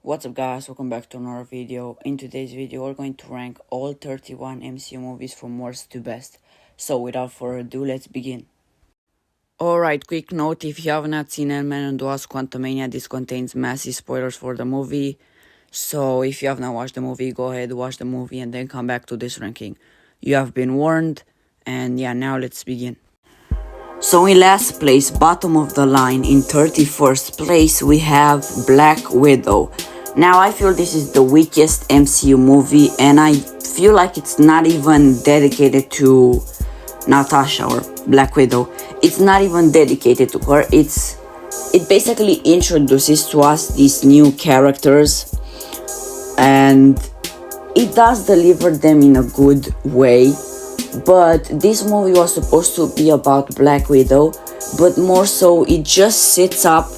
What's up guys, welcome back to another video. In today's video we're going to rank all 31 MCU movies from worst to best. So without further ado, let's begin. Alright, quick note, if you have not seen Ant-Man and the Wasp: Quantumania, this contains massive spoilers for the movie. So if you have not watched the movie, go ahead, watch the movie and then come back to this ranking. You have been warned, and yeah, now let's begin. So in last place, bottom of the line, in 31st place, we have Black Widow. Now I feel this is the weakest MCU movie, and I feel like it's not even dedicated to Natasha or Black Widow. It's not even dedicated to her. It basically introduces to us these new characters, and it does deliver them in a good way. But this movie was supposed to be about Black Widow, but more so it just sets up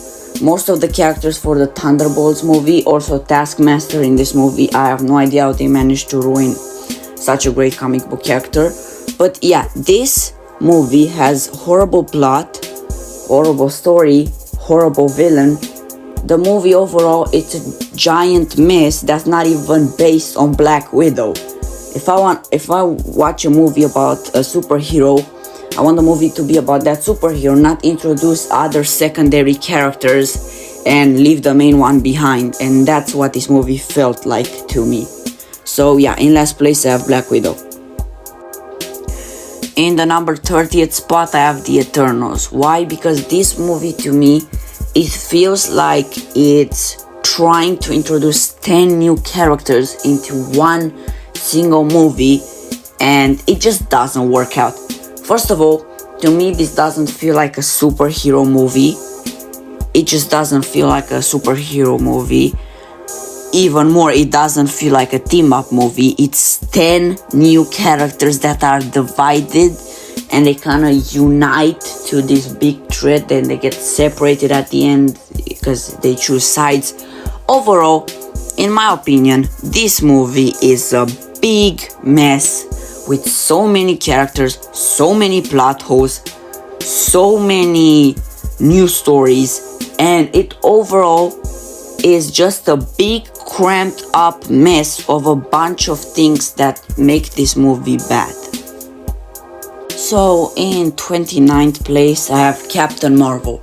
most of the characters for the Thunderbolts movie. Also Taskmaster in this movie, I have no idea how they managed to ruin such a great comic book character. But yeah, this movie has horrible plot, horrible story, horrible villain. The movie overall, it's a giant mess that's not even based on Black Widow. If I watch a movie about a superhero, I want the movie to be about that superhero, not introduce other secondary characters and leave the main one behind. And that's what this movie felt like to me. So yeah, in last place I have Black Widow. In the number 30th spot I have The Eternals. Why? Because this movie to me, it feels like it's trying to introduce 10 new characters into one single movie, and it just doesn't work out. First of all, to me this doesn't feel like a superhero movie. It just doesn't feel like a superhero movie. Even more, it doesn't feel like a team up movie. It's 10 new characters that are divided and they kind of unite to this big thread, then they get separated at the end because they choose sides. Overall, in my opinion, this movie is a big mess with so many characters, so many plot holes, so many new stories, and it overall is just a big cramped up mess of a bunch of things that make this movie bad. So in 29th place I have Captain Marvel.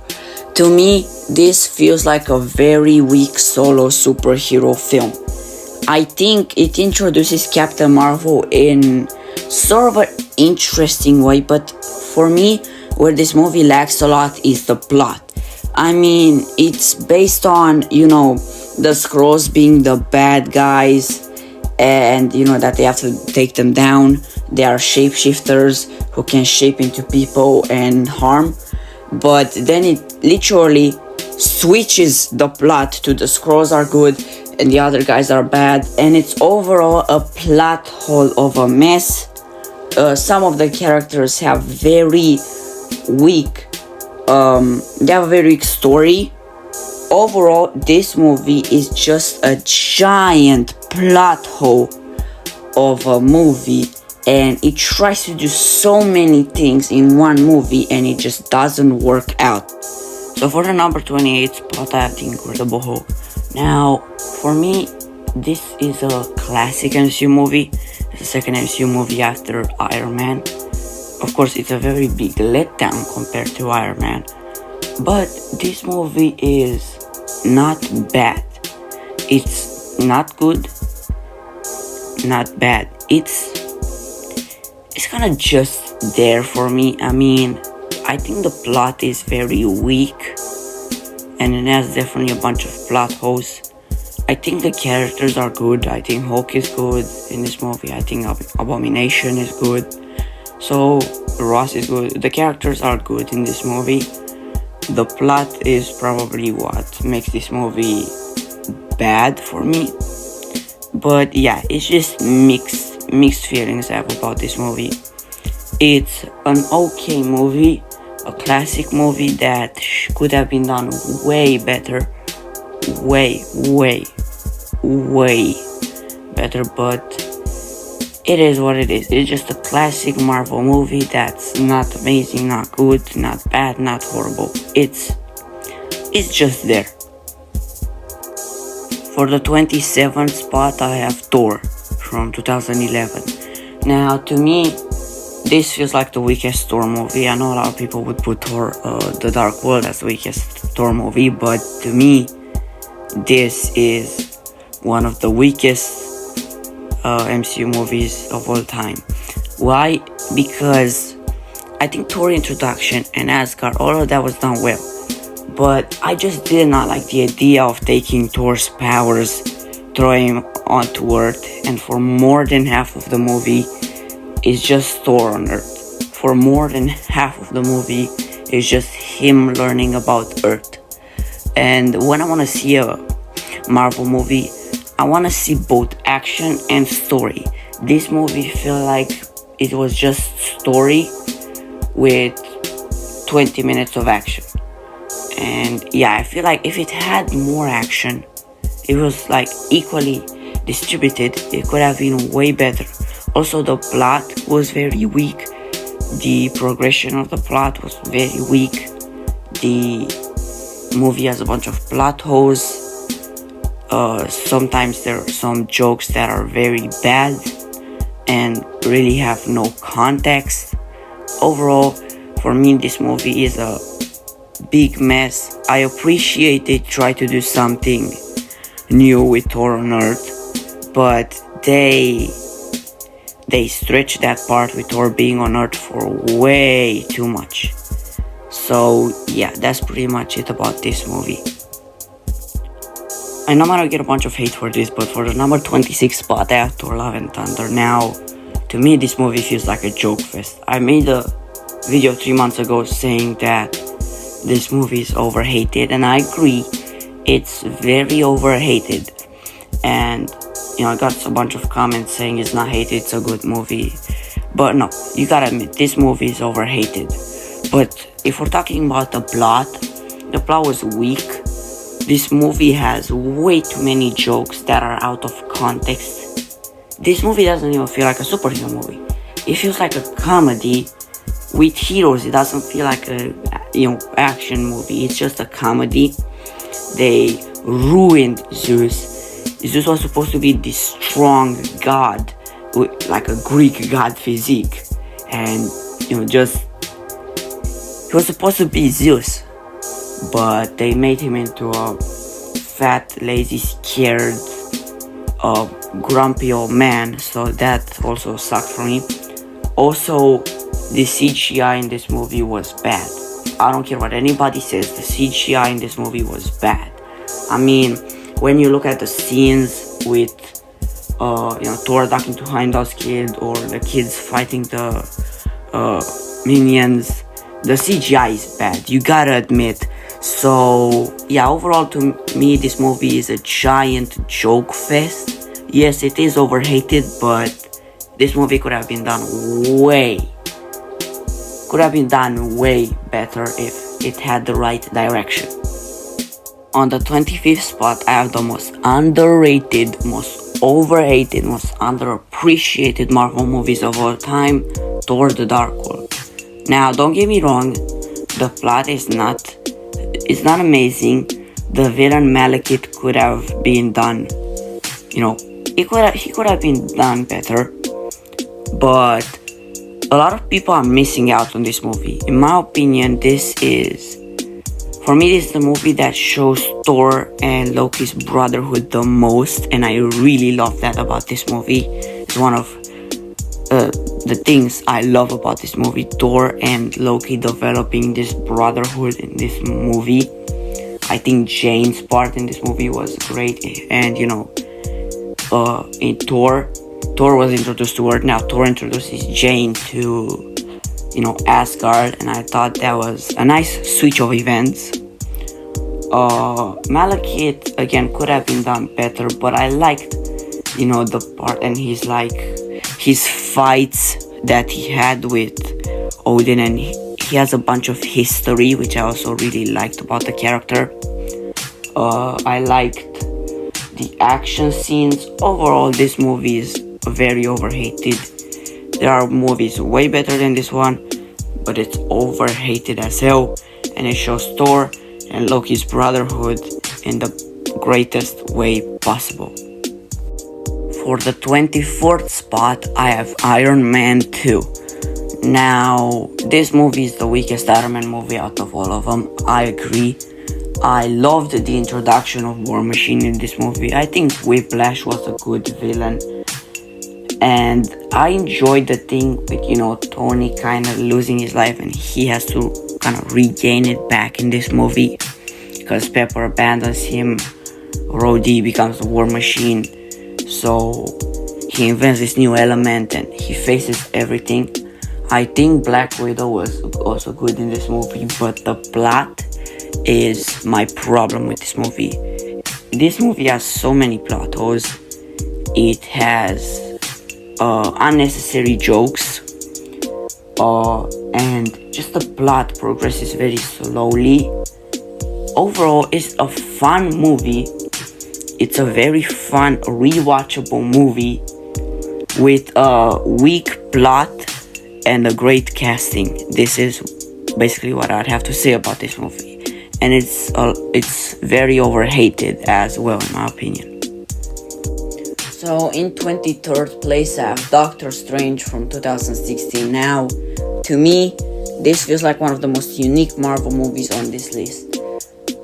To me, this feels like a very weak solo superhero film. I think it introduces Captain Marvel in sort of an interesting way, but for me, where this movie lacks a lot is the plot. I mean, it's based on, the Skrulls being the bad guys, and that they have to take them down. They are shapeshifters who can shape into people and harm. But then it literally switches the plot to the Skrulls are good and the other guys are bad, and it's overall a plot hole of a mess. Some of the characters have very weak story. Overall, this movie is just a giant plot hole of a movie, and it tries to do so many things in one movie and it just doesn't work out. So for the number 28 spot I have The Incredible Hulk. Now, for me, this is a classic MCU movie. It's the second MCU movie after Iron Man. Of course, it's a very big letdown compared to Iron Man. But this movie is not bad. It's not good, not bad. It's kind of just there for me. I mean, I think the plot is very weak, and it has definitely a bunch of plot holes. I think the characters are good. I think Hulk is good in this movie. I think Abomination is good. So Ross is good. The characters are good in this movie. The plot is probably what makes this movie bad for me. But yeah, it's just mixed feelings I have about this movie. It's an okay movie, a classic movie that could have been done way better, way better, but it is what it is. It's just a classic Marvel movie that's not amazing, not good, not bad, not horrible. It's just there. For the 27th spot, I have Thor from 2011. Now, to me, this feels like the weakest Thor movie. I know a lot of people would put Thor, The Dark World as the weakest Thor movie, but to me, this is one of the weakest MCU movies of all time. Why? Because I think Thor introduction and Asgard, all of that was done well. But I just did not like the idea of taking Thor's powers, throwing him onto Earth, and for more than half of the movie, it's just Thor on Earth. For more than half of the movie, it's just him learning about Earth. And when I want to see a Marvel movie, I want to see both action and story. This movie felt like it was just story with 20 minutes of action. And yeah, I feel like if it had more action, it was like equally distributed, it could have been way better. Also, the plot was very weak. The progression of the plot was very weak. The movie has a bunch of plot holes. Sometimes there are some jokes that are very bad and really have no context. Overall, for me, this movie is a big mess. I appreciate they try to do something new with Thor on Earth, but they stretch that part with Thor being on Earth for way too much. So yeah, that's pretty much it about this movie. I know I'm gonna get a bunch of hate for this, but for the number 26 spot, I have Thor Love and Thunder. Now, to me, this movie feels like a joke fest. I made a video 3 months ago saying that this movie is overhated, and I agree, it's very overhated. And I got a bunch of comments saying it's not hated, it's a good movie. But no, you gotta admit, this movie is overhated. But if we're talking about the plot was weak. This movie has way too many jokes that are out of context. This movie doesn't even feel like a superhero movie. It feels like a comedy with heroes. It doesn't feel like a action movie. It's just a comedy. They ruined Zeus. Zeus was supposed to be this strong god with like a Greek god physique, and just he was supposed to be Zeus, but they made him into a fat, lazy, scared, grumpy old man. So that also sucked for me. Also, the CGI in this movie was bad. I don't care what anybody says, the CGI in this movie was bad. I mean, when you look at the scenes with Thor ducking to Heimdall's kid, or the kids fighting the minions, the CGI is bad, you gotta admit. So yeah, overall to me, this movie is a giant joke fest. Yes, it is overhated, but this movie could have been done way better if it had the right direction. On the 25th spot, I have the most underrated, most overhated, most underappreciated Marvel movies of all time, Thor: The Dark World. Now, don't get me wrong, the plot is not amazing. The villain Malekith could have been done, he could have been done better. But a lot of people are missing out on this movie. In my opinion, this is the movie that shows Thor and Loki's brotherhood the most, and I really love that about this movie. It's one of the things I love about this movie, Thor and Loki developing this brotherhood in this movie. I think Jane's part in this movie was great, and in Thor was introduced to Earth. Now Thor introduces Jane to Asgard, and I thought that was a nice switch of events. Malekith again could have been done better, but I liked the part and his fights that he had with Odin, and he has a bunch of history, which I also really liked about the character. I liked the action scenes. Overall, this movie is very overhated. There are movies way better than this one, but it's overhated as hell, and it shows Thor and Loki's brotherhood in the greatest way possible. For the 24th spot, I have Iron Man 2. Now, this movie is the weakest Iron Man movie out of all of them. I agree. I loved the introduction of War Machine in this movie. I think Whiplash was a good villain. And I enjoyed the thing with, Tony kind of losing his life and he has to kind of regain it back in this movie. Because Pepper abandons him, Rhodey becomes a War Machine. So he invents this new element and he faces everything. I think Black Widow was also good in this movie, but the plot is my problem with this movie. This movie has so many plot holes. It has unnecessary jokes, and just the plot progresses very slowly. Overall, it's a fun movie. It's a very fun, rewatchable movie with a weak plot and a great casting. This is basically what I'd have to say about this movie. And it's very overhated as well, in my opinion. So in 23rd place I have Doctor Strange from 2016. Now, to me, this feels like one of the most unique Marvel movies on this list.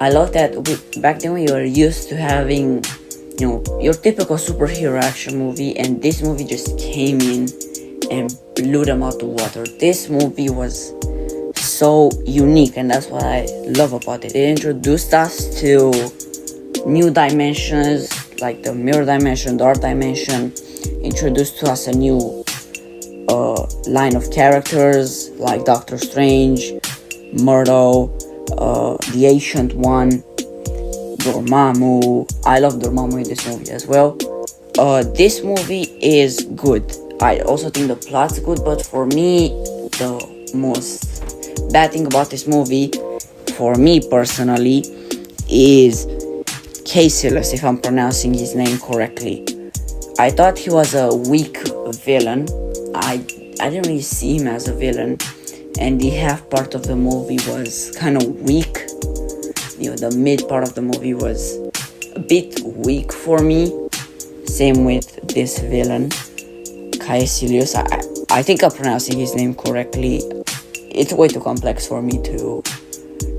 I love that back then we were used to having, your typical superhero action movie, and this movie just came in and blew them out the water. This movie was so unique, and that's what I love about it. It introduced us to new dimensions, like the mirror dimension, dark dimension. Introduced to us a new line of characters like Doctor Strange, Murdo, the Ancient One, Dormammu. I love Dormammu in this movie as well. This movie is good. I also think the plot's good, but for me, the most bad thing about this movie, for me personally, is Caecilius, if I'm pronouncing his name correctly. I thought he was a weak villain. I didn't really see him as a villain, and the half part of the movie was kind of weak. The mid part of the movie was a bit weak for me. Same with this villain, Caecilius. I think I'm pronouncing his name correctly. It's way too complex for me to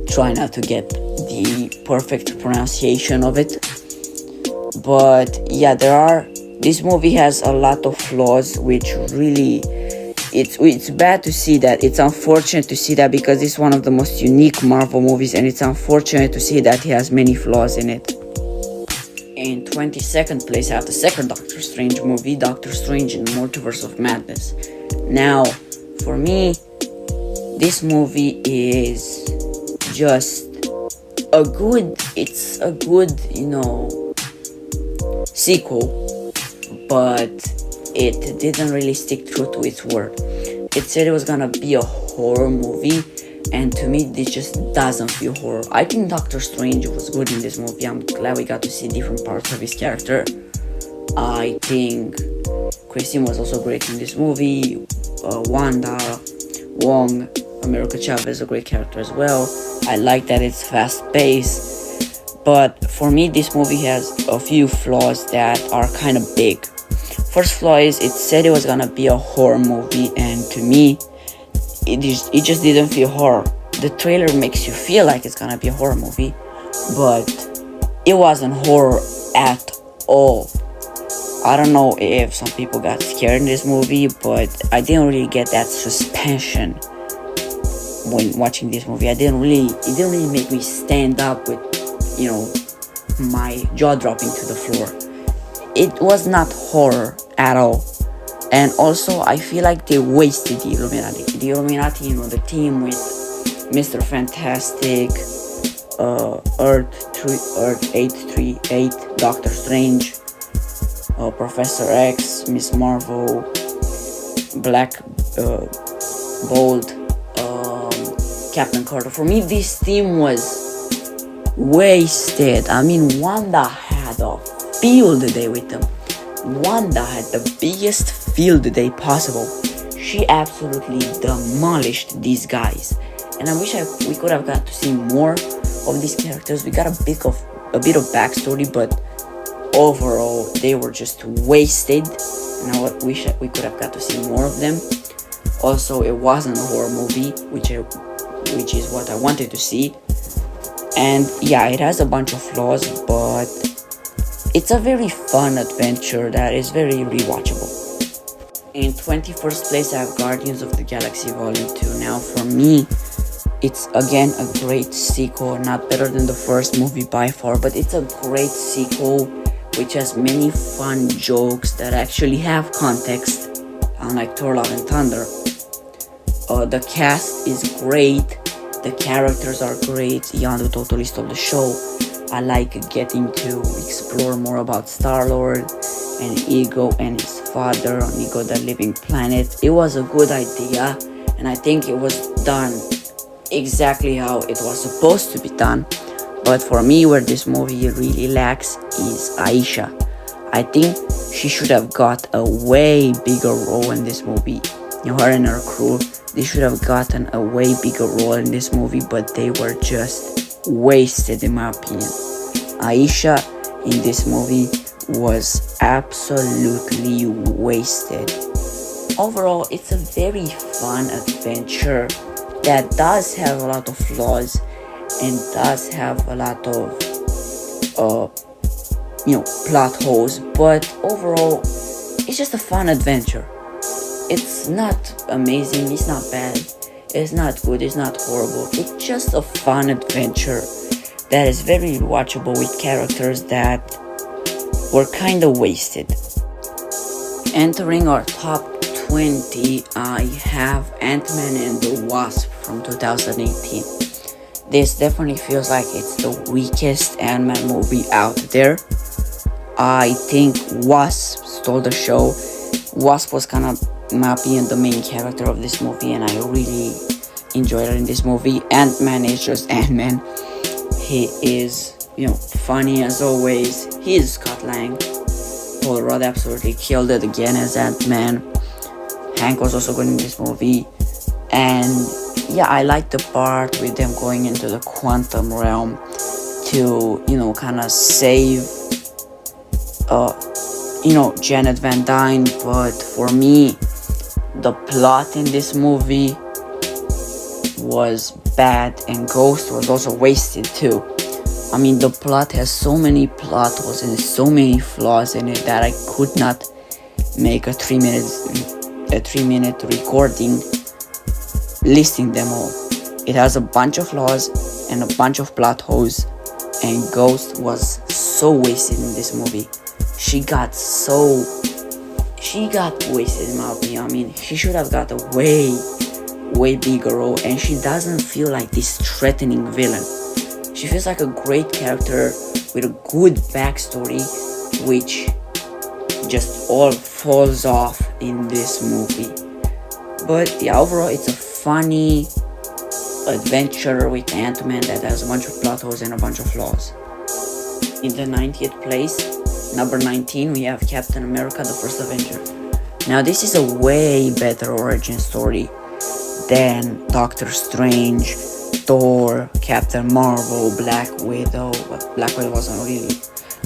try not to get the perfect pronunciation of it. But yeah, this movie has a lot of flaws, which really, it's bad to see that. It's unfortunate to see that because it's one of the most unique Marvel movies, and it's unfortunate to see that it has many flaws in it. In 22nd place, I have the second Doctor Strange movie, Doctor Strange in the Multiverse of Madness. Now, for me, this movie is just a good sequel, but it didn't really stick true to its word. It said it was gonna be a horror movie, and to me, this just doesn't feel horror. I think Doctor Strange was good in this movie. I'm glad we got to see different parts of his character. I think Christine was also great in this movie. Wanda, Wong, America Chavez, a great character as well. I like that it's fast-paced, but for me, this movie has a few flaws that are kind of big. First flaw is it said it was gonna be a horror movie, and to me, it just didn't feel horror. The trailer makes you feel like it's gonna be a horror movie, but it wasn't horror at all. I don't know if some people got scared in this movie, but I didn't really get that suspension when watching this movie. It didn't really make me stand up with, my jaw dropping to the floor. It was not horror at all. And also, I feel like they wasted the Illuminati. The Illuminati, the team with Mr. Fantastic, Earth 838, Doctor Strange, Professor X, Miss Marvel, Black Bolt, Captain Carter. For me, this team was wasted. I mean, Wanda had a field day with them. Wanda had the biggest field day possible. She absolutely demolished these guys, and I wish we could have got to see more of these characters. We got a a bit of backstory, but overall they were just wasted, and I wish we could have got to see more of them. Also, it wasn't a horror movie, which is what I wanted to see. And yeah, it has a bunch of flaws, but it's a very fun adventure that is very rewatchable. In 21st place, I have Guardians of the Galaxy Volume 2. Now, for me, it's again a great sequel. Not better than the first movie by far, but it's a great sequel which has many fun jokes that actually have context, unlike Thor: Love and Thunder. The cast is great, the characters are great. Yondu totally stole the show. I like getting to explore more about Star-Lord and Ego and his father on Ego the Living Planet. It was a good idea, and I think it was done exactly how it was supposed to be done. But for me, where this movie really lacks is Aisha. I think she should have got a way bigger role in this movie. Her and her crew, they should have gotten a way bigger role in this movie, but they were just wasted in my opinion. Aisha in this movie was absolutely wasted. Overall, it's a very fun adventure that does have a lot of flaws and does have a lot of plot holes, but overall it's just a fun adventure. It's not amazing, it's not bad, it's not good, it's not horrible. It's just a fun adventure that is very watchable with characters that were kinda wasted. Entering our top 20, I have Ant-Man and the Wasp from 2018. This definitely feels like it's the weakest Ant-Man movie out there. I think Wasp stole the show. Wasp was kind of, in my opinion, the main character of this movie, and I really enjoyed it in this movie. Ant-Man is just Ant-Man. He is, funny as always. He is Scott Lang. Paul Rudd absolutely killed it again as Ant-Man. Hank was also good in this movie. And yeah, I like the part with them going into the quantum realm to, kind of save, Janet Van Dyne. But for me, the plot in this movie was bad, and Ghost was also wasted too. I mean, the plot has so many plot holes and so many flaws in it that I could not make a 3 minute recording listing them all. It has a bunch of flaws and a bunch of plot holes, and Ghost was so wasted in this movie. She got wasted in my opinion. I mean, she should have got a way bigger role, and she doesn't feel like this threatening villain. She feels like a great character with a good backstory, which just all falls off in this movie. But yeah, overall it's a funny adventure with Ant-Man that has a bunch of plot holes and a bunch of flaws. In the 90th place, number 19, we have Captain America: The First Avenger. Now this is a way better origin story than Doctor Strange, Thor, Captain Marvel, Black Widow. But Black Widow wasn't really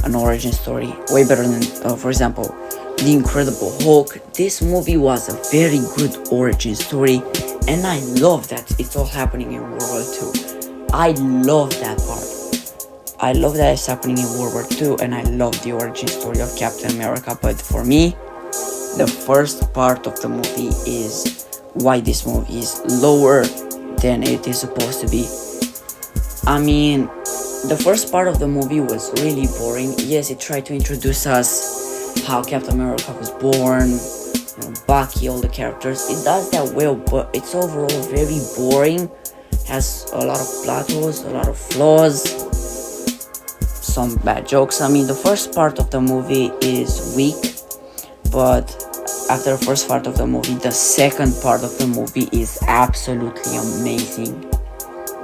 an origin story. Way better than, for example, The Incredible Hulk. This movie was a very good origin story, and I love that it's all happening in World War II. I love that part. I love that it's happening in World War II, and I love the origin story of Captain America. But for me, the first part of the movie is why this movie is lower than it is supposed to be. I mean, the first part of the movie was really boring. Yes, it tried to introduce us how Captain America was born, Bucky, all the characters. It does that well, but it's overall very boring. Has a lot of plot holes, a lot of flaws, some bad jokes. I mean, the first part of the movie is weak, but after the first part of the movie, the second part of the movie is absolutely amazing.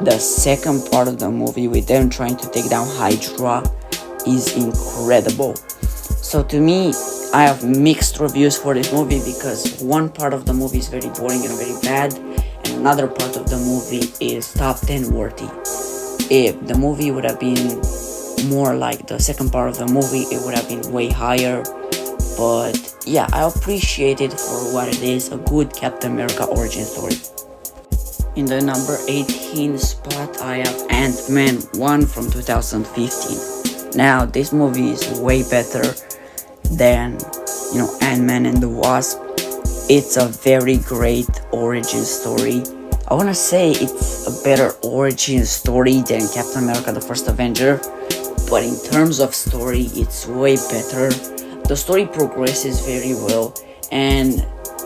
The second part of the movie with them trying to take down Hydra is incredible. So to me, I have mixed reviews for this movie because one part of the movie is very boring and very bad, and another part of the movie is top 10 worthy. If the movie would have been, more like the second part of the movie, it would have been way higher. But yeah, I appreciate it for what it is, a good Captain America origin story. In the number 18 spot, I have Ant-Man 1 from 2015. Now, this movie is way better than, Ant-Man and the Wasp. It's a very great origin story. I wanna say it's a better origin story than Captain America the First Avenger, but in terms of story, it's way better. The story progresses very well, and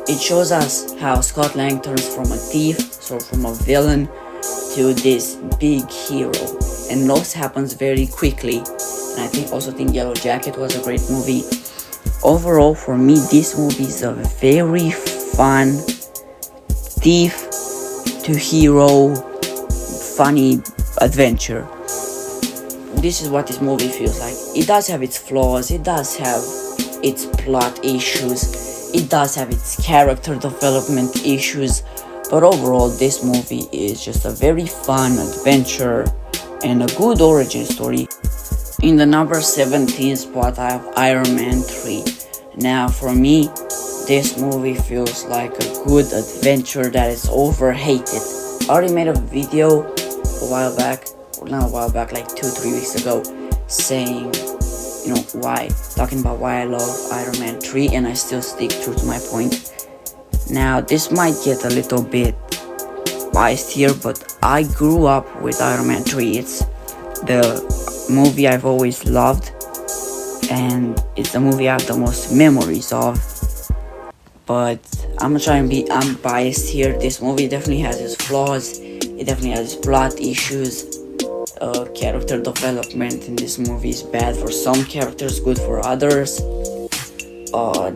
it shows us how Scott Lang turns from a thief, so from a villain, to this big hero, and loss happens very quickly. And I think Yellow Jacket was a great movie. Overall, for me, this movie is a very fun thief to hero, funny adventure. This is what this movie feels like. It does have its flaws, it does have its plot issues, it does have its character development issues, but overall this movie is just a very fun adventure and a good origin story. In the number 17 spot, I have Iron Man 3. Now for me, this movie feels like a good adventure that is overhated. I already made a video like 2-3 weeks ago, saying, talking about why I love Iron Man 3, and I still stick true to my point. Now, this might get a little bit biased here, but I grew up with Iron Man 3. It's the movie I've always loved, and it's the movie I have the most memories of. But I'm gonna try and be unbiased here. This movie definitely has its flaws, it definitely has its plot issues. Character development in this movie is bad for some characters, good for others.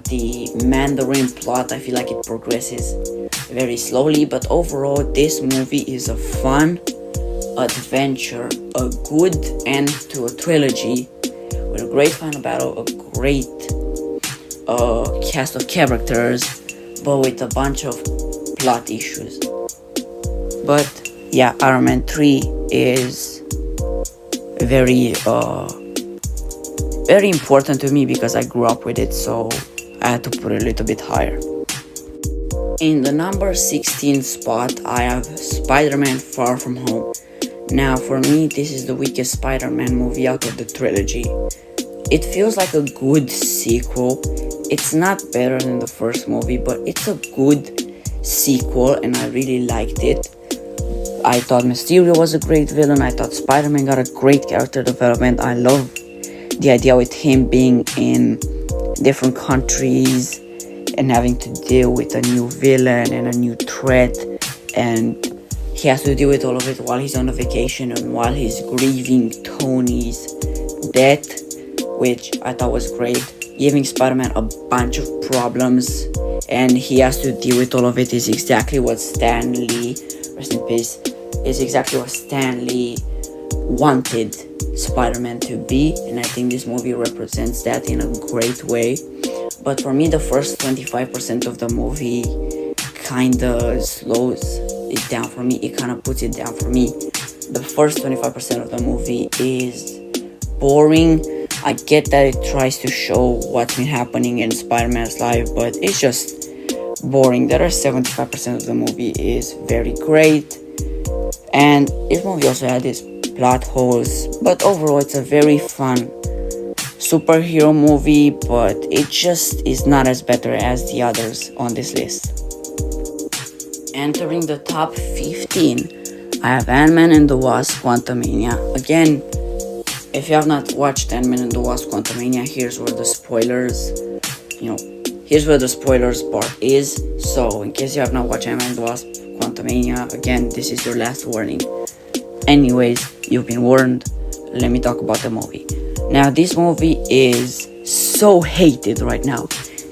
The Mandarin plot, I feel like it progresses very slowly, but overall this movie is a fun adventure, a good end to a trilogy with a great final battle, a great cast of characters, but with a bunch of plot issues. But yeah, Iron Man 3 is very important to me because I grew up with it, so I had to put it a little bit higher. In the number 16 spot, I have Spider-Man Far From Home. Now for me, this is the weakest Spider-Man movie out of the trilogy. It feels like a good sequel. It's not better than the first movie, but it's a good sequel and I really liked it. I thought Mysterio was a great villain. I thought Spider-Man got a great character development. I love the idea with him being in different countries and having to deal with a new villain and a new threat, and he has to deal with all of it while he's on a vacation and while he's grieving Tony's death, which I thought was great. Giving Spider-Man a bunch of problems and he has to deal with all of it is exactly what Stan Lee, rest in peace, is exactly what Stan Lee wanted Spider-Man to be, and I think this movie represents that in a great way. But for me, the first 25% of the movie kinda slows it down for me. It kinda puts it down for me. The first 25% of the movie is boring. I get that it tries to show what's been happening in Spider-Man's life, but it's just boring. The other 75% of the movie is very great, and this movie also had its plot holes, but overall it's a very fun superhero movie, but it just is not as better as the others on this list. Entering the top 15, I have Ant-Man and the Wasp: Quantumania. Again, if you have not watched Ant-Man and the Wasp: Quantumania, here's where the spoilers part is. So in case you have not watched Ant-Man and the Wasp: Quantumania, again, this is your last warning. Anyways, you've been warned. Let me talk about the movie. Now, this movie is so hated right now.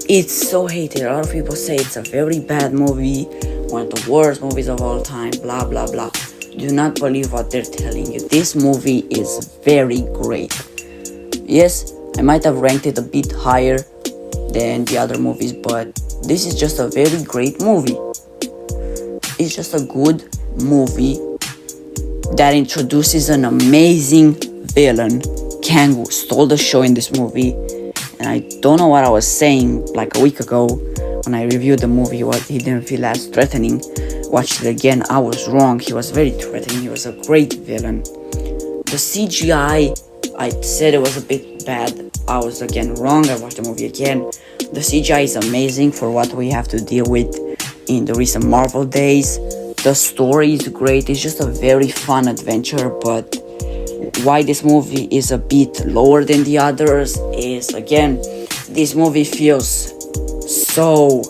It's so hated. A lot of people say it's a very bad movie, one of the worst movies of all time, blah blah blah. Do not believe what they're telling you. This movie is very great. Yes, I might have ranked it a bit higher than the other movies, but this is just a very great movie. It's just a good movie that introduces an amazing villain Kang stole the show in this movie, and I don't know what I was saying like a week ago when I reviewed the movie. He didn't feel as threatening. Watched it again, I was wrong. He was very threatening. He was a great villain. The CGI, I said it was a bit bad. I was again wrong. I watched the movie again. The CGI is amazing for what we have to deal with in the recent Marvel days. The story is great. It's just a very fun adventure, but why this movie is a bit lower than the others is, again, this movie feels so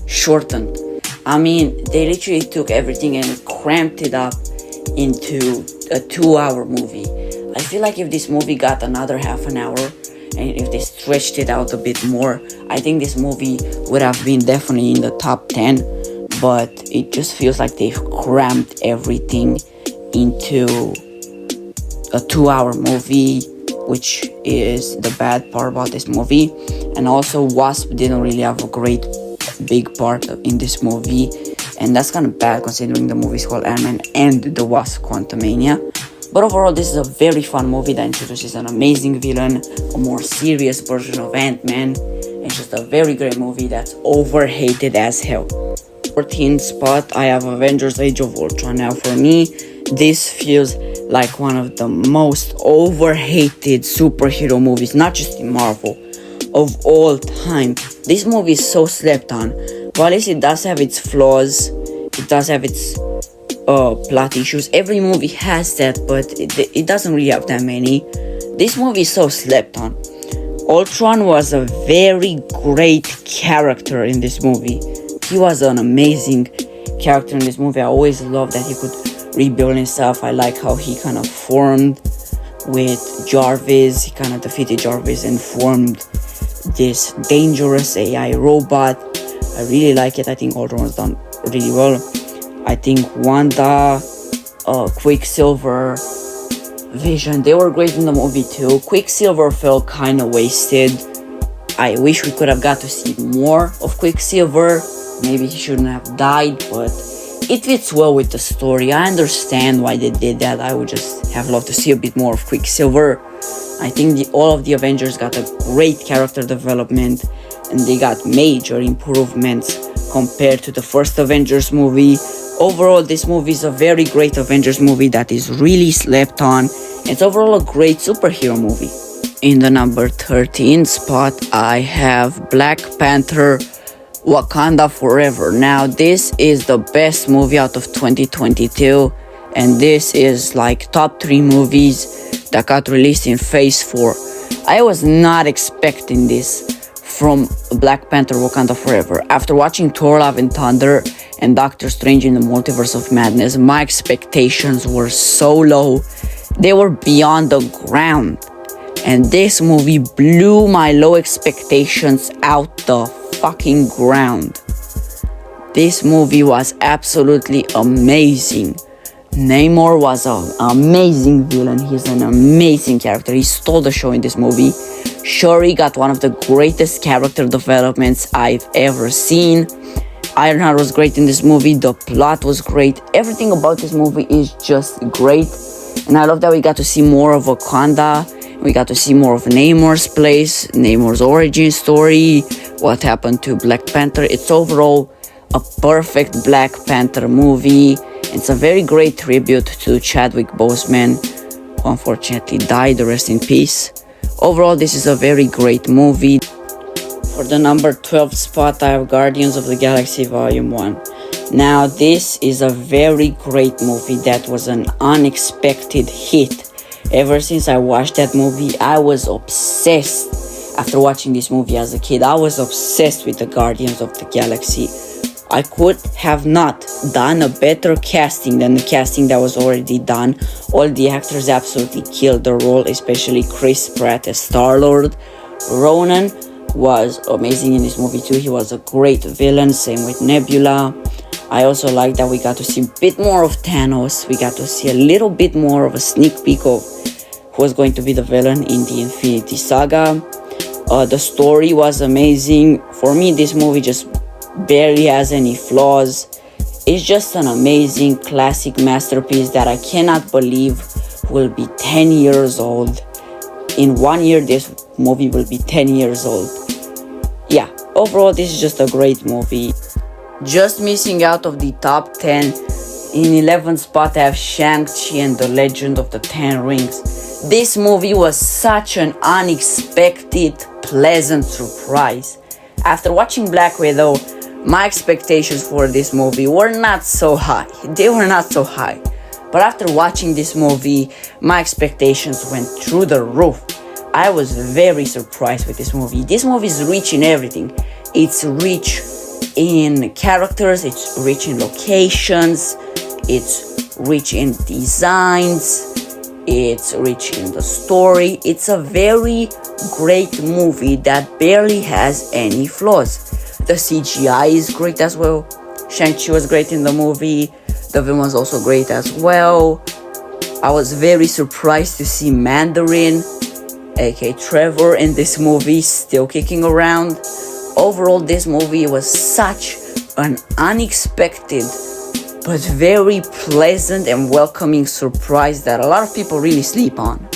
shortened. I mean, they literally took everything and cramped it up into a 2-hour movie. I feel like if this movie got another half an hour, and if they stretched it out a bit more, I think this movie would have been definitely in the top 10. But it just feels like they've crammed everything into a 2-hour movie, which is the bad part about this movie. And also, Wasp didn't really have a great big part in this movie, and that's kind of bad considering the movie is called Ant-Man and the Wasp: Quantumania. But overall, this is a very fun movie that introduces an amazing villain, a more serious version of Ant-Man. It's just a very great movie that's overhated as hell. 14th spot, I have Avengers: Age of Ultron. Now for me, this feels like one of the most overhated superhero movies, not just in Marvel, of all time. This movie is so slept on. While it does have its flaws, it does have its plot issues. Every movie has that, but it doesn't really have that many. This movie is so slept on. Ultron was a very great character in this movie. He was an amazing character in this movie. I always loved that he could rebuild himself. I like how he kind of formed with Jarvis. He kind of defeated Jarvis and formed this dangerous AI robot. I really like it. I think Ultron was done really well. I think Wanda, Quicksilver, Vision, they were great in the movie too. Quicksilver felt kind of wasted. I wish we could have got to see more of Quicksilver. Maybe he shouldn't have died, but it fits well with the story. I understand why they did that. I would just have loved to see a bit more of Quicksilver. I think all of the Avengers got a great character development, and they got major improvements compared to the first Avengers movie. Overall, this movie is a very great Avengers movie that is really slept on. It's overall a great superhero movie. In the number 13 spot, I have Black Panther: Wakanda Forever. Now, this is the best movie out of 2022, and this is like top 3 movies that got released in Phase 4. I was not expecting this from Black Panther: Wakanda Forever. After watching Thor: Love and Thunder and Doctor Strange in the Multiverse of Madness, my expectations were so low. They were beyond the ground. And this movie blew my low expectations out the fucking ground. This movie was absolutely amazing. Namor was an amazing villain. He's an amazing character. He stole the show in this movie. Shuri got one of the greatest character developments I've ever seen. Ironheart was great in this movie. The plot was great. Everything about this movie is just great. And I love that we got to see more of Wakanda. We got to see more of Namor's place, Namor's origin story, what happened to Black Panther. It's overall a perfect Black Panther movie. It's a very great tribute to Chadwick Boseman, who unfortunately died. Rest in peace. Overall, this is a very great movie. For the number 12 spot, I have Guardians of the Galaxy Volume 1. Now, this is a very great movie that was an unexpected hit. Ever since I watched that movie, I was obsessed. After watching this movie as a kid, I was obsessed with the Guardians of the Galaxy. I could have not done a better casting than the casting that was already done. All the actors absolutely killed the role, especially Chris Pratt as Star-Lord. Ronan was amazing in this movie too. He was a great villain, same with Nebula. I also like that we got to see a bit more of Thanos. We got to see a little bit more of a sneak peek of who was going to be the villain in the Infinity Saga. The story was amazing. For me, this movie just barely has any flaws. It's just an amazing classic masterpiece that I cannot believe will be 10 years old. In 1 year, this movie will be 10 years old. Yeah, overall, this is just a great movie. Just missing out of the top 10. In 11th spot, I have Shang-Chi and the Legend of the Ten Rings. This movie was such an unexpected, pleasant surprise. After watching Black Widow, my expectations for this movie were not so high. They were not so high. But after watching this movie, my expectations went through the roof. I was very surprised with this movie. This movie is rich in everything. It's rich in characters, it's rich in locations, it's rich in designs, it's rich in the story. It's a very great movie that barely has any flaws. The CGI is great as well. Shang-Chi was great in the movie. The villain was also great as well. I was very surprised to see Mandarin, aka Trevor, in this movie, still kicking around. Overall, this movie was such an unexpected but very pleasant and welcoming surprise that a lot of people really sleep on.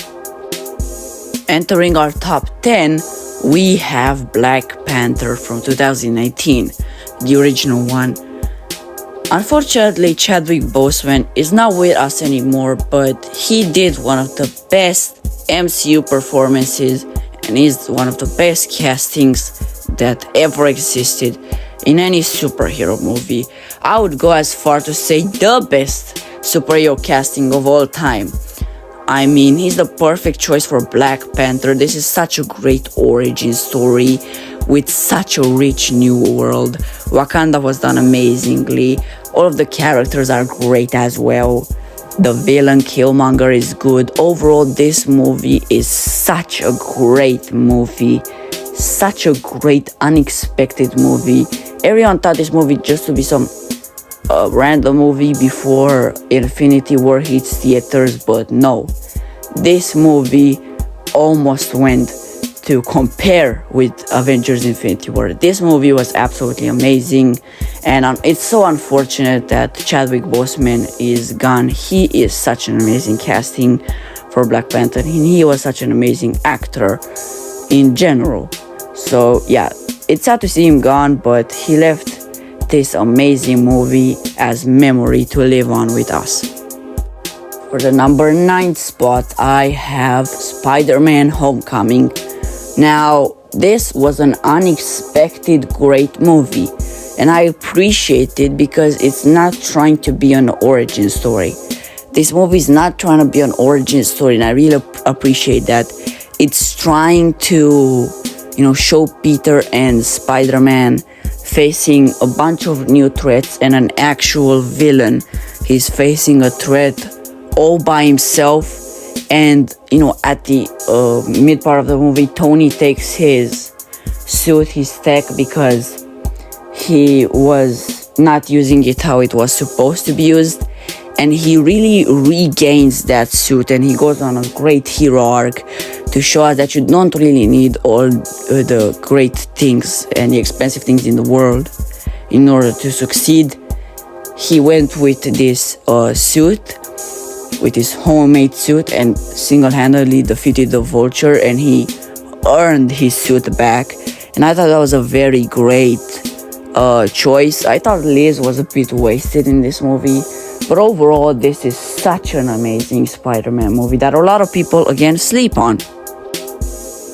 Entering our top 10, we have Black Panther from 2019, the original one. Unfortunately, Chadwick Boseman is not with us anymore, but he did one of the best MCU performances and is one of the best castings that ever existed in any superhero movie. I would go as far to say the best superhero casting of all time. I mean, he's the perfect choice for Black Panther. This is such a great origin story with such a rich new world. Wakanda was done amazingly. All of the characters are great as well. The villain Killmonger is good. Overall, this movie is such a great movie. Such a great, unexpected movie. Everyone thought this movie just to be some random movie before Infinity War hits theaters, but no. This movie almost went to compare with Avengers Infinity War. This movie was absolutely amazing, and it's so unfortunate that Chadwick Boseman is gone. He is such an amazing casting for Black Panther, and he was such an amazing actor in general. So yeah, it's sad to see him gone, but he left this amazing movie as memory to live on with us. For the number 9 spot, I have Spider-Man Homecoming. Now, this was an unexpected great movie, and I appreciate it because it's not trying to be an origin story. This movie is not trying to be an origin story, and I really appreciate that. It's trying to, show Peter and Spider-Man facing a bunch of new threats and an actual villain. He's facing a threat all by himself. And, at the mid part of the movie, Tony takes his suit, his tech, because he was not using it how it was supposed to be used. And he really regains that suit, and he goes on a great hero arc to show us that you don't really need all the great things and the expensive things in the world in order to succeed. He went with this suit, with his homemade suit, and single-handedly defeated the Vulture, and he earned his suit back. And I thought that was a very great choice. I thought Liz was a bit wasted in this movie, but overall, this is such an amazing Spider-Man movie that a lot of people, again, sleep on.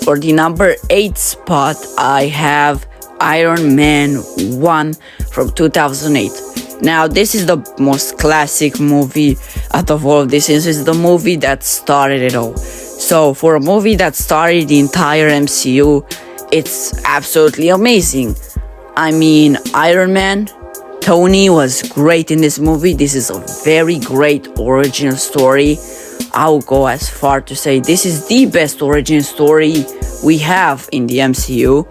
For the number 8 spot, I have Iron Man 1 from 2008. Now, this is the most classic movie out of all of this. This is the movie that started it all. So, for a movie that started the entire MCU, it's absolutely amazing. I mean, Iron Man, Tony was great in this movie. This is a very great origin story. I will go as far to say this is the best origin story we have in the MCU.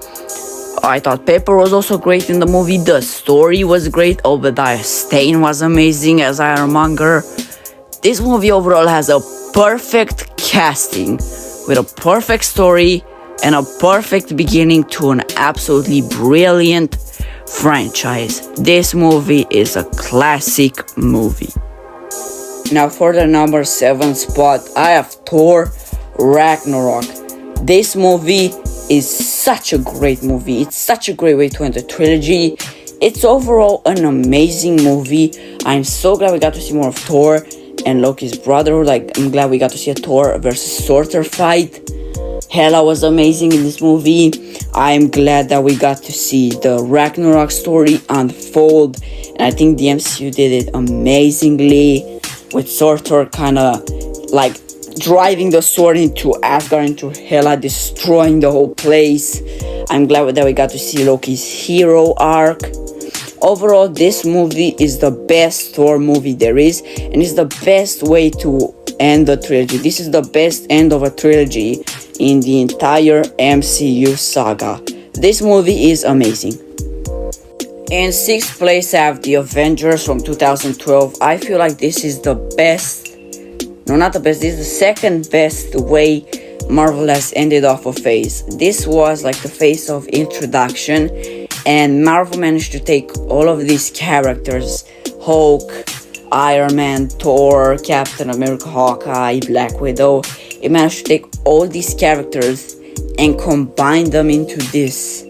I thought Pepper was also great in the movie. The story was great. Obadiah Stane was amazing as Ironmonger. This movie overall has a perfect casting with a perfect story and a perfect beginning to an absolutely brilliant franchise. This movie is a classic movie. Now for the number 7 spot, I have Thor Ragnarok. This movie is such a great movie. It's such a great way to end the trilogy. It's overall an amazing movie. I'm so glad we got to see more of Thor and Loki's brother. Like, I'm glad we got to see a Thor versus Surtur fight. Hela was amazing in this movie. I'm glad that we got to see the Ragnarok story unfold. And I think the MCU did it amazingly, with Surtur kind of like driving the sword into Asgard, into Hela, destroying the whole place. I'm glad that we got to see Loki's hero arc. Overall, this movie is the best Thor movie there is, and it's the best way to end the trilogy. This is the best end of a trilogy in the entire MCU saga. This movie is amazing. In 6th place, I have the Avengers from 2012. I feel like this is the best, no, not the best, this is the second best way Marvel has ended off a phase. This was like the phase of introduction, and Marvel managed to take all of these characters, Hulk, Iron Man, Thor, Captain America, Hawkeye, Black Widow. It managed to take all these characters and combine them into this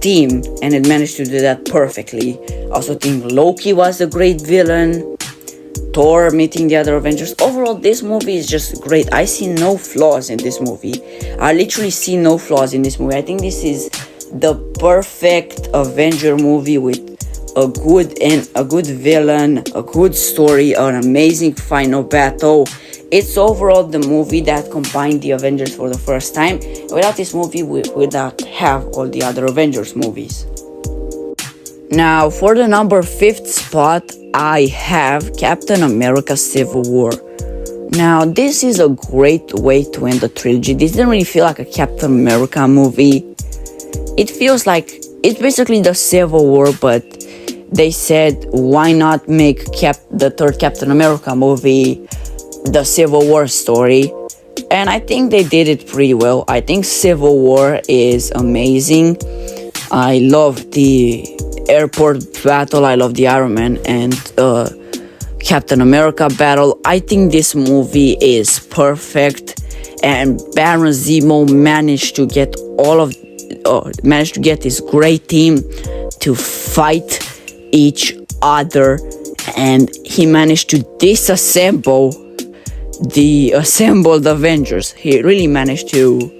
team, and it managed to do that perfectly. I also think Loki was a great villain. Thor meeting the other Avengers. Overall, this movie is just great. I see no flaws in this movie. I literally see no flaws in this movie. I think this is the perfect Avenger movie with a good villain, a good story, an amazing final battle. It's overall the movie that combined the Avengers for the first time. Without this movie, we would not have all the other Avengers movies. Now, for the number 5th spot, I have Captain America Civil War. Now, this is a great way to end the trilogy. This didn't really feel like a Captain America movie. It feels like it's basically the Civil War, but they said, why not make the third Captain America movie the Civil War story? And I think they did it pretty well. I think Civil War is amazing. I love the airport battle. I love the Iron Man and Captain America battle. I think this movie is perfect, and Baron Zemo managed to get this great team to fight each other, and he managed to disassemble the assembled Avengers. He really managed to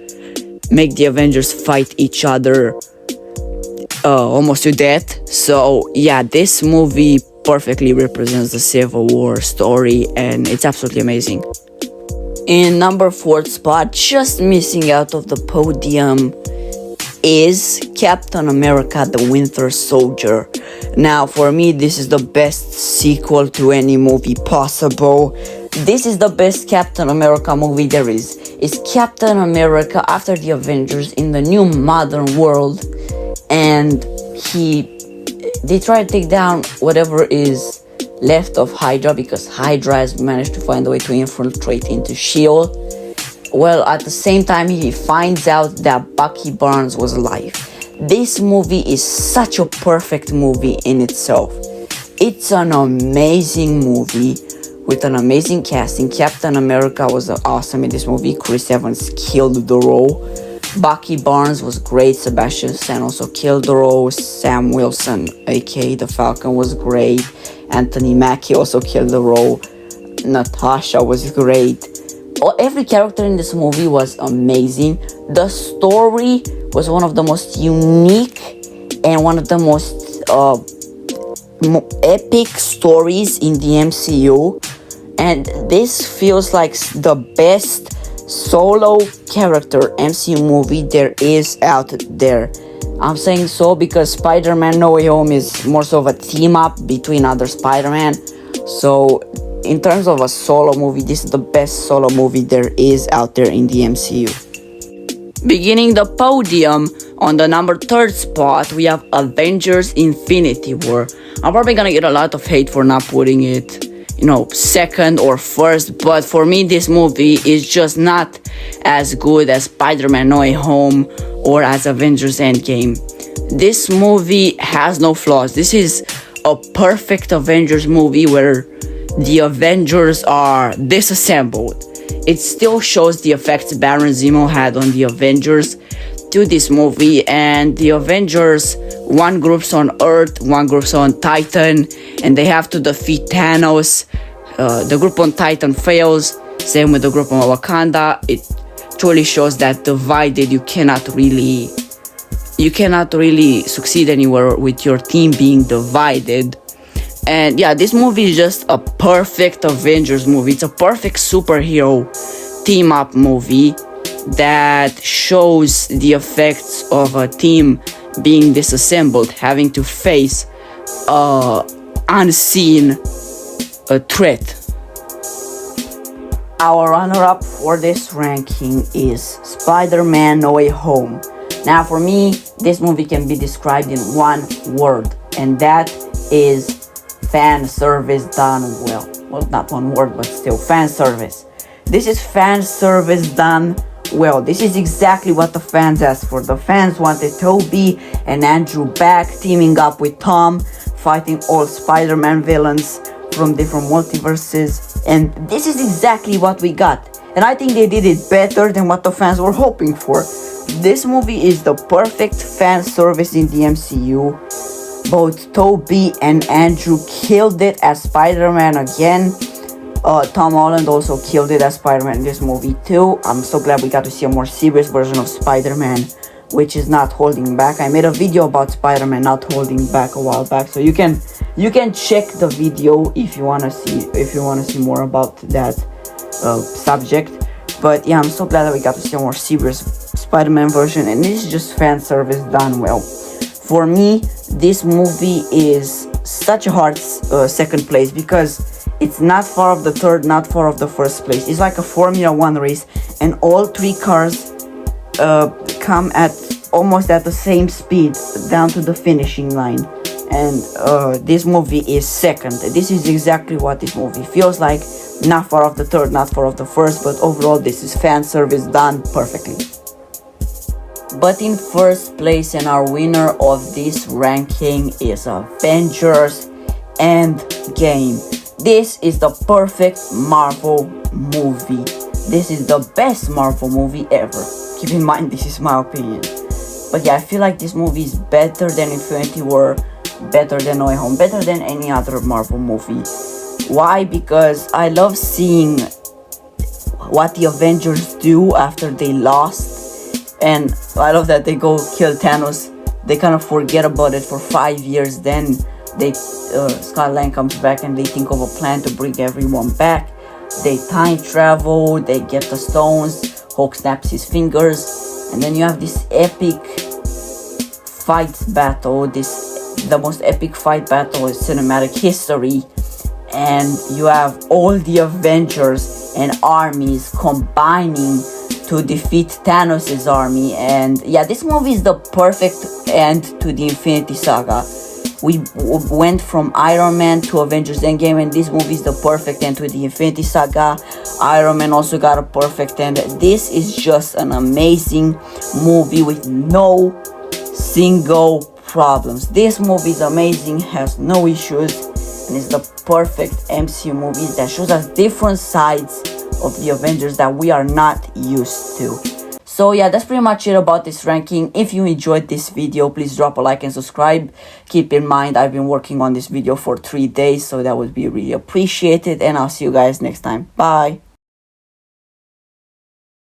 make the Avengers fight each other almost to death. So yeah, this movie perfectly represents the Civil War story, and it's absolutely amazing. In number 4th spot, just missing out of the podium, is Captain America the Winter Soldier. Now, for me, this is the best sequel to any movie possible. This is the best Captain America movie there is. It's Captain America after the Avengers in the new modern world, and they try to take down whatever is left of Hydra, because Hydra has managed to find a way to infiltrate into S.H.I.E.L.D. Well, at the same time, he finds out that Bucky Barnes was alive. This movie is such a perfect movie in itself. It's an amazing movie with an amazing casting. Captain America was awesome in this movie. Chris Evans killed the role. Bucky Barnes was great. Sebastian Stan also killed the role. Sam Wilson, aka the Falcon, was great. Anthony Mackie also killed the role. Natasha was great. Every character in this movie was amazing. The story was one of the most unique and one of the most epic stories in the MCU. And this feels like the best solo character MCU movie there is out there. I'm saying so because Spider-Man No Way Home is more so of a team-up between other Spider-Man. So in terms of a solo movie, this is the best solo movie there is out there in the MCU. Beginning the podium, on the number 3rd spot, we have Avengers Infinity War. I'm probably gonna get a lot of hate for not putting it, second or first, but for me, this movie is just not as good as Spider-Man No Way Home or as Avengers Endgame. This movie has no flaws. This is a perfect Avengers movie where the Avengers are disassembled. It still shows the effects Baron Zemo had on the Avengers to this movie, and the Avengers, one group's on Earth, one group's on Titan, and they have to defeat Thanos. The group on Titan fails, same with the group on Wakanda. It truly shows that divided you cannot really succeed anywhere with your team being divided. And yeah, this movie is just a perfect Avengers movie. It's a perfect superhero team up movie that shows the effects of a team being disassembled, having to face unseen threat. Our runner-up for this ranking is Spider-Man No Way Home. Now for me, this movie can be described in one word, and that is fan service done well. Well, not one word, but still, fan service. This is fan service done well. This is exactly what the fans asked for. The fans wanted Tobey and Andrew back, teaming up with Tom, fighting all Spider-Man villains from different multiverses, and this is exactly what we got. And I think they did it better than what the fans were hoping for. This movie is the perfect fan service in the MCU. Both Tobey and Andrew killed it as Spider-Man again. Tom Holland also killed it as Spider-Man in this movie too. I'm so glad we got to see a more serious version of Spider-Man, which is not holding back. I made a video about Spider-Man not holding back a while back, so you can check the video if you wanna see more about that subject. But yeah, I'm so glad that we got to see a more serious Spider-Man version, and this is just fan service done well. For me, this movie is such a hard second place because it's not far off the third, not far off the first place. It's like a Formula 1 race, and all three cars come at almost at the same speed down to the finishing line. And this movie is second. This is exactly what this movie feels like. Not far off the third, not far off the first, but overall this is fan service done perfectly. But in first place, and our winner of this ranking is Avengers Endgame. This is the perfect Marvel movie. This is the best Marvel movie ever. Keep in mind, this is my opinion. But yeah, I feel like this movie is better than Infinity War, better than No Way Home, better than any other Marvel movie. Why? Because I love seeing what the Avengers do after they lost. And I love that they go kill Thanos. They kind of forget about it for 5 years. Then Scott Lang comes back and they think of a plan to bring everyone back. They time travel, they get the stones, Hulk snaps his fingers, and then you have this epic fight battle, the most epic fight battle in cinematic history, and you have all the Avengers and armies combining to defeat Thanos' army. And yeah, this movie is the perfect end to the Infinity Saga. We went from Iron Man to Avengers Endgame, and this movie is the perfect end to the Infinity Saga. Iron Man also got a perfect end. This is just an amazing movie with no single problems. This movie is amazing, has no issues, and is the perfect MCU movie that shows us different sides of the Avengers that we are not used to. So yeah, that's pretty much it about this ranking. If you enjoyed this video, please drop a like and subscribe. Keep in mind, I've been working on this video for 3 days, so that would be really appreciated, and I'll see you guys next time. Bye!